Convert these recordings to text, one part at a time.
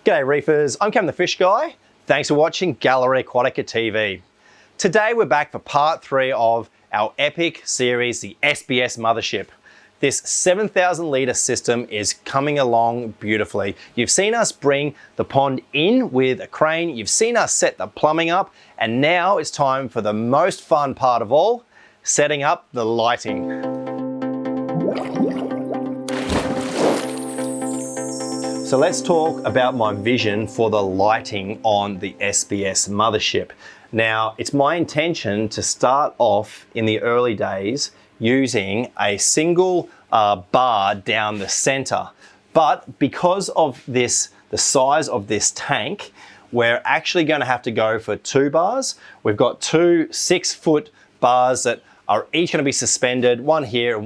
G'day reefers, I'm Cam the Fish Guy. Thanks for watching Gallery Aquatica TV. Today we're back for part 3 of our epic series, the SPS Mothership. This 7,000 litre system is coming along beautifully. You've seen us bring the pond in with a crane, you've seen us set the plumbing up, and now it's time for the most fun part of all, setting up the lighting. So let's talk about my vision for the lighting on the SPS Mothership. Now, it's my intention to start off in the early days using a single bar down the center. But because of this, the size of this tank, we're actually going to have to go for 2 bars. We've got 2 6-foot bars that are each going to be suspended, one here,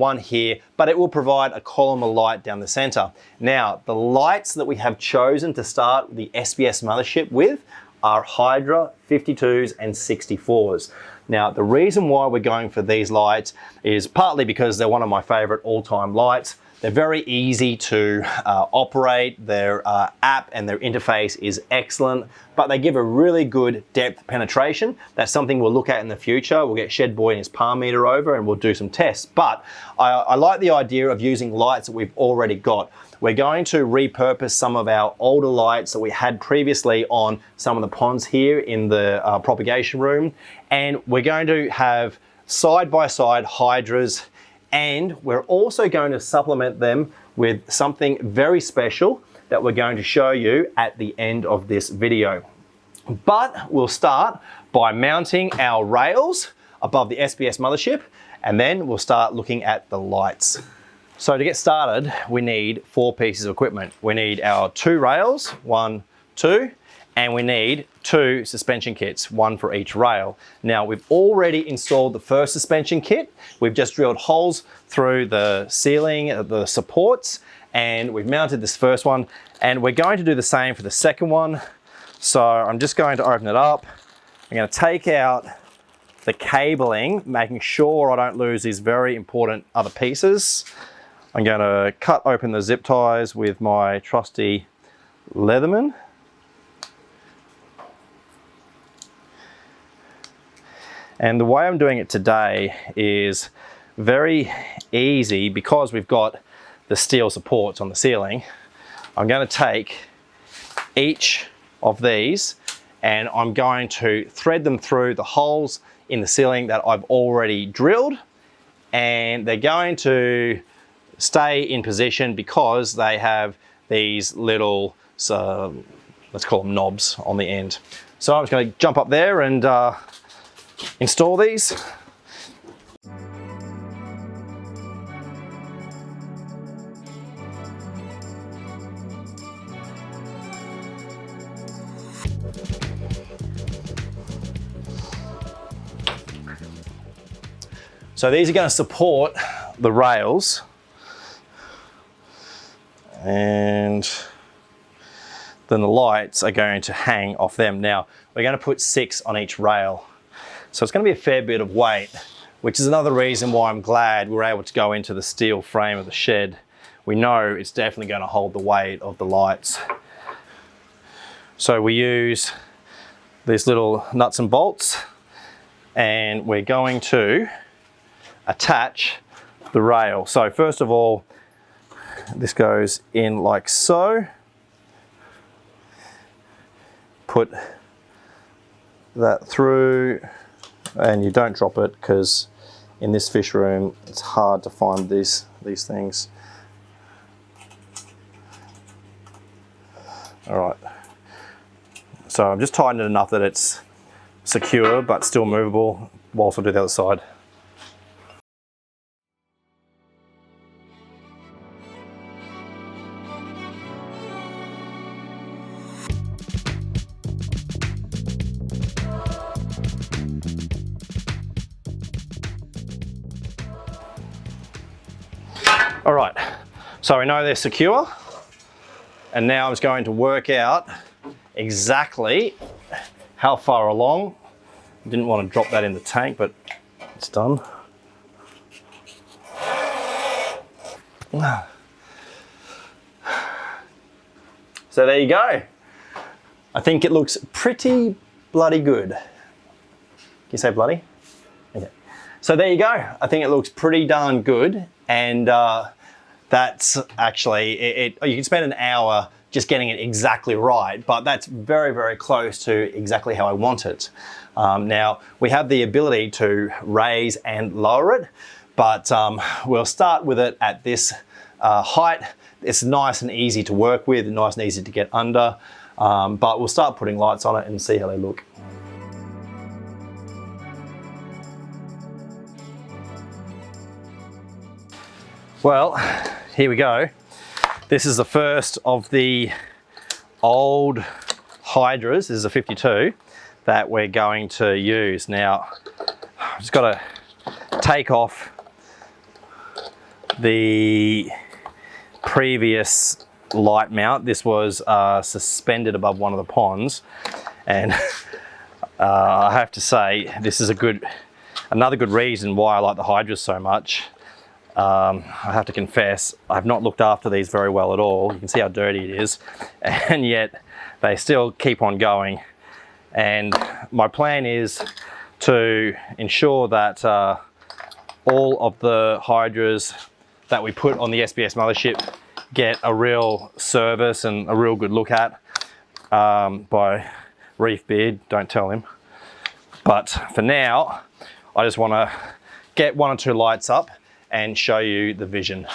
but it will provide a column of light down the center. Now, the lights that we have chosen to start the SPS Mothership with are Hydra 52s and 64s. Now, the reason why we're going for these lights is partly because they're one of my favorite all-time lights. They're very easy to operate, their app and their interface is excellent, but they give a really good depth penetration. That's something we'll look at in the future. We'll get Shed Boy and his palm meter over and we'll do some tests. But I like the idea of using lights that we've already got. We're going to repurpose some of our older lights that we had previously on some of the ponds here in the propagation room. And we're going to have side-by-side hydras, and we're also going to supplement them with something very special that we're going to show you at the end of this video. But we'll start by mounting our rails above the SPS Mothership, and then we'll start looking at the lights. So to get started, we need 4 pieces of equipment. We need our 2 rails, 1, 2, and we need 2 suspension kits, 1 for each rail. Now, we've already installed the first suspension kit. We've just drilled holes through the ceiling, the supports, and we've mounted this first one, and we're going to do the same for the second one. So I'm just going to open it up. I'm going to take out the cabling, making sure I don't lose these very important other pieces. I'm going to cut open the zip ties with my trusty Leatherman. And the way I'm doing it today is very easy because we've got the steel supports on the ceiling. I'm going to take each of these and I'm going to thread them through the holes in the ceiling that I've already drilled, and they're going to stay in position because they have these little, let's call them knobs on the end. So I'm just going to jump up there and install these. So these are going to support the rails, and then the lights are going to hang off them. Now, we're going to put 6 on each rail. So it's going to be a fair bit of weight, which is another reason why I'm glad we're able to go into the steel frame of the shed. We know it's definitely going to hold the weight of the lights. So we use these little nuts and bolts, and we're going to attach the rail. So first of all, this goes in like so. Put that through, and you don't drop it because in this fish room it's hard to find these things. All right, so I'm just tightening it enough that it's secure but still movable whilst I do the other side. All right, so we know they're secure, and now I'm just going to work out exactly how far along. Didn't want to drop that in the tank, but it's done. So there you go. I think it looks pretty bloody good. Can you say bloody? Okay. So there you go. I think it looks pretty darn good, and that's actually, you can spend an hour just getting it exactly right, but that's very, very close to exactly how I want it. Now, we have the ability to raise and lower it, but we'll start with it at this height. It's nice and easy to work with, nice and easy to get under, but we'll start putting lights on it and see how they look. Well, here we go. This is the first of the old hydras. This is a 52 that we're going to use. Now, I've just got to take off the previous light mount. This was suspended above one of the ponds, and I have to say this is another good reason why I like the hydras so much. I have to confess, I've not looked after these very well at all. You can see how dirty it is, and yet they still keep on going. And my plan is to ensure that all of the hydras that we put on the SPS Mothership get a real service and a real good look at by Reef Beard, don't tell him. But for now, I just want to get 1 or 2 lights up and show you the vision.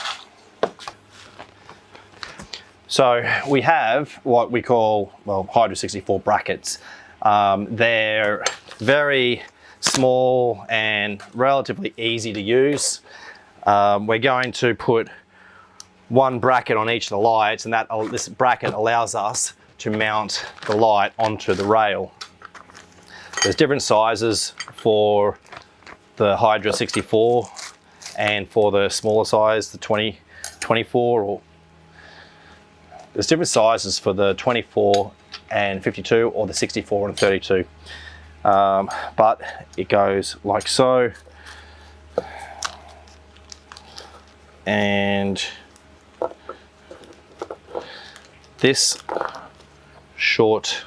So we have what we call, well, Hydra 64 brackets. They're very small and relatively easy to use. We're going to put 1 bracket on each of the lights, and this bracket allows us to mount the light onto the rail. There's different sizes for the Hydra 64 and for the smaller size, the 24, or there's different sizes for the 24 and 52 or the 64 and 32. But it goes like so. And this short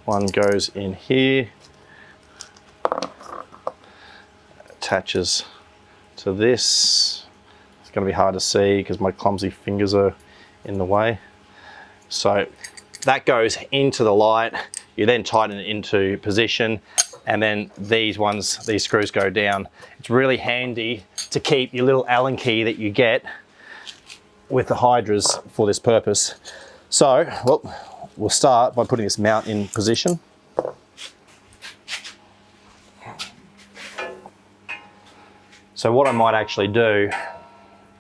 one goes in here, attaches to this. It's going to be hard to see because my clumsy fingers are in the way. So that goes into the light. You then tighten it into position, and then these screws go down. It's really handy to keep your little Allen key that you get with the hydras for this purpose. So, well, we'll start by putting this mount in position. So what I might actually do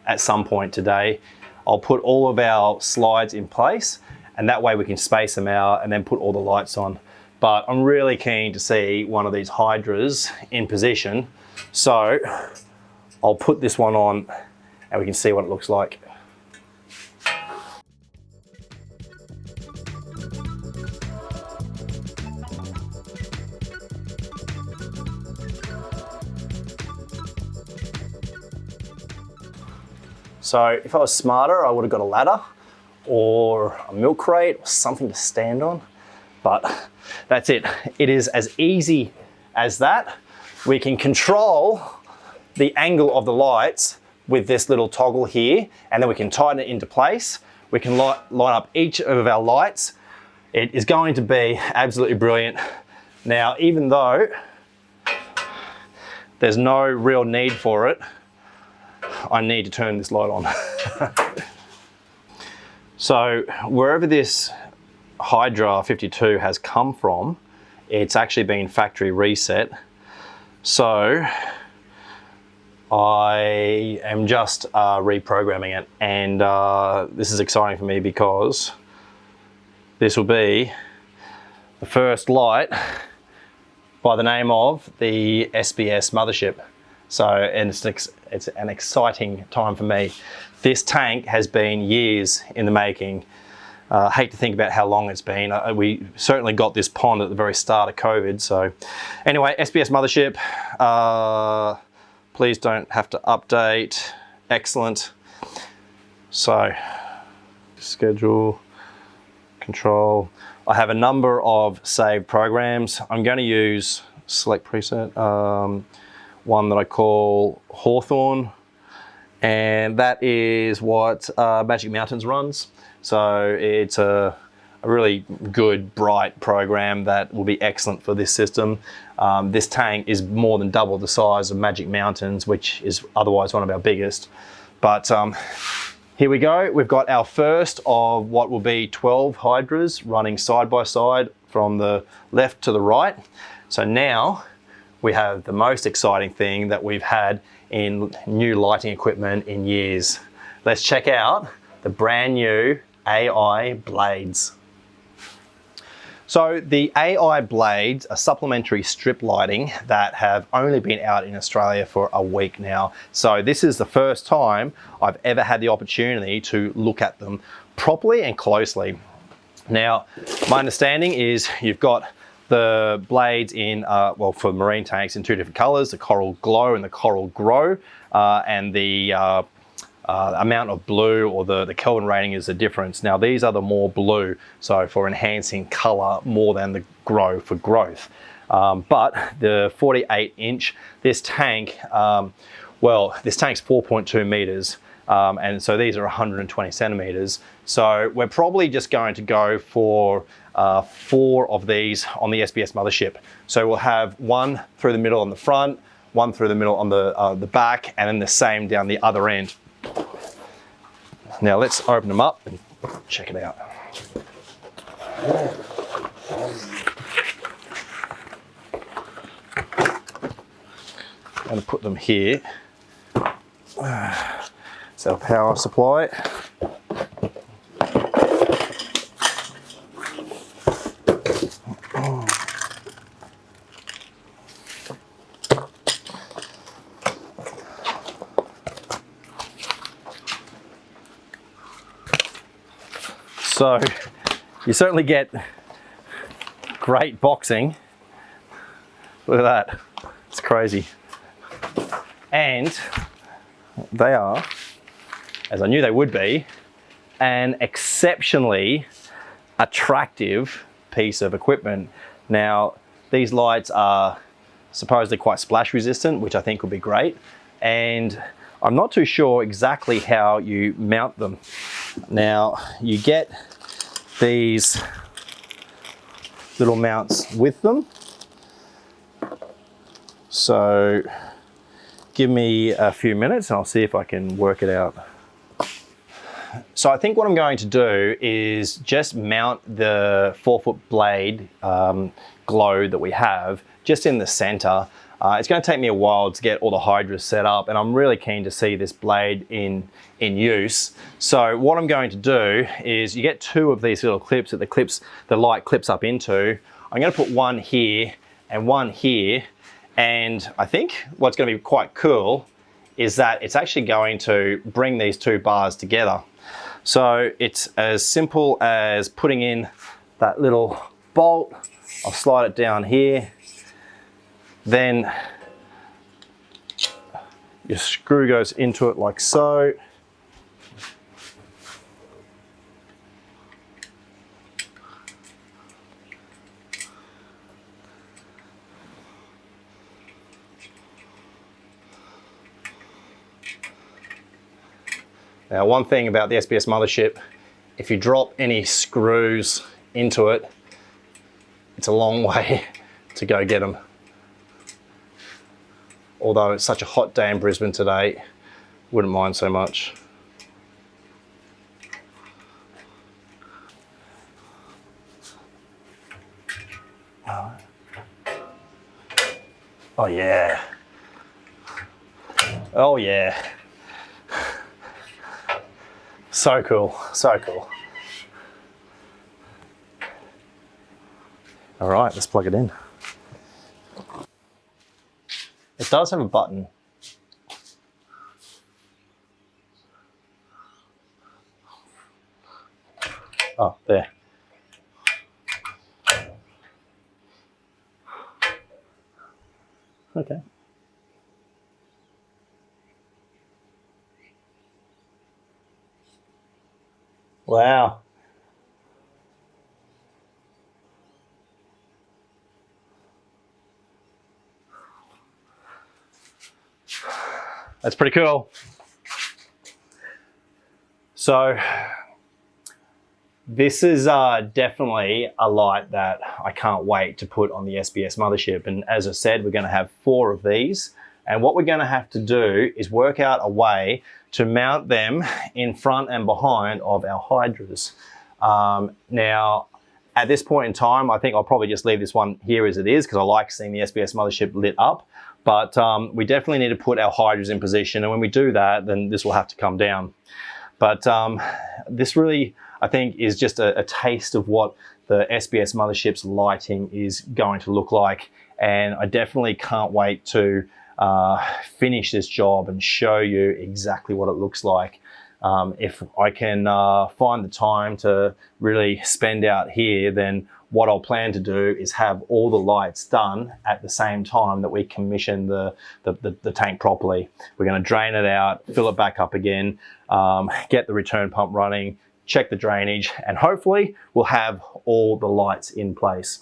at some point today, I'll put all of our slides in place, and that way we can space them out and then put all the lights on. But I'm really keen to see one of these hydras in position. So I'll put this one on and we can see what it looks like. So if I was smarter, I would have got a ladder or a milk crate or something to stand on, but that's it. It is as easy as that. We can control the angle of the lights with this little toggle here, and then we can tighten it into place. We can line up each of our lights. It is going to be absolutely brilliant. Now, even though there's no real need for it, I need to turn this light on. So wherever this Hydra 52 has come from, it's actually been factory reset. So I am just reprogramming it, and this is exciting for me because this will be the first light by the name of the SPS Mothership. So, and it's an exciting time for me. This tank has been years in the making. I hate to think about how long it's been. We certainly got this pond at the very start of COVID. So anyway, SPS Mothership, please don't have to update. Excellent. So schedule, control. I have a number of saved programs. I'm going to use select preset, one that I call Hawthorne, and that is what Magic Mountains runs. So it's a really good, bright program that will be excellent for this system. This tank is more than double the size of Magic Mountains, which is otherwise one of our biggest. But here we go. We've got our first of what will be 12 hydras running side by side from the left to the right. So now we have the most exciting thing that we've had in new lighting equipment in years. Let's check out the brand new AI blades. So the AI blades are supplementary strip lighting that have only been out in Australia for a week now. So this is the first time I've ever had the opportunity to look at them properly and closely. Now, my understanding is you've got the blades in, well, for marine tanks in two different colors, the Coral Glow and the Coral Grow, and the amount of blue or the Kelvin rating is the difference. Now these are the more blue, so for enhancing color more than the grow for growth. But the 48 inch, this tank, well, this tank's 4.2 meters, and so these are 120 centimeters. So we're probably just going to go for 4 of these on the SPS Mothership. So we'll have one through the middle on the front, one through the middle on the back, and then the same down the other end. Now let's open them up and check it out. I'm going to put them here. It's our power supply. So you certainly get great boxing. Look at that, it's crazy. And they are, as I knew they would be, an exceptionally attractive piece of equipment. Now, these lights are supposedly quite splash resistant, which I think will be great. And I'm not too sure exactly how you mount them. Now, you get these little mounts with them. So give me a few minutes and I'll see if I can work it out. So I think what I'm going to do is just mount the 4-foot blade glow that we have just in the center. It's going to take me a while to get all the hydras set up, and I'm really keen to see this blade in use. So what I'm going to do is, you get 2 of these little clips that the light clips up into. I'm going to put one here and one here, and I think what's going to be quite cool is that it's actually going to bring these 2 bars together. So it's as simple as putting in that little bolt. I'll slide it down here. Then your screw goes into it like so. Now, one thing about the SPS Mothership, if you drop any screws into it, it's a long way to go get them. Although it's such a hot day in Brisbane today, wouldn't mind so much. Oh yeah. Oh yeah. So cool, so cool. All right, let's plug it in. It does have a button. Oh, there. Okay. Wow. That's pretty cool. So this is definitely a light that I can't wait to put on the SPS Mothership. And as I said, we're going to have 4 of these. And what we're going to have to do is work out a way to mount them in front and behind of our hydras. Now, at this point in time, I think I'll probably just leave this one here as it is because I like seeing the SPS Mothership lit up. But we definitely need to put our hydras in position. And when we do that, then this will have to come down. But this really, I think, is just a taste of what the SPS Mothership's lighting is going to look like. And I definitely can't wait to finish this job and show you exactly what it looks like. If I can find the time to really spend out here, then what I'll plan to do is have all the lights done at the same time that we commission the tank properly. We're going to drain it out, fill it back up again, get the return pump running, check the drainage, and hopefully we'll have all the lights in place.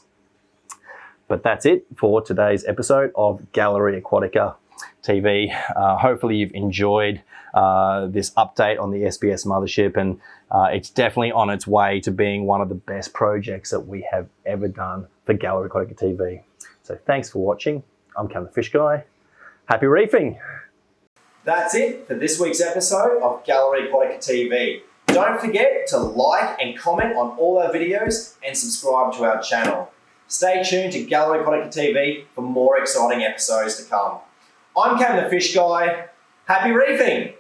But that's it for today's episode of Gallery Aquatica TV. Hopefully you've enjoyed this update on the SPS Mothership, and it's definitely on its way to being one of the best projects that we have ever done for Gallery Aquatica TV. So thanks for watching. I'm Cam the Fish Guy. Happy reefing! That's it for this week's episode of Gallery Aquatica TV. Don't forget to like and comment on all our videos and subscribe to our channel. Stay tuned to Gallery Aquatica TV for more exciting episodes to come. I'm Cam the Fish Guy. Happy reefing!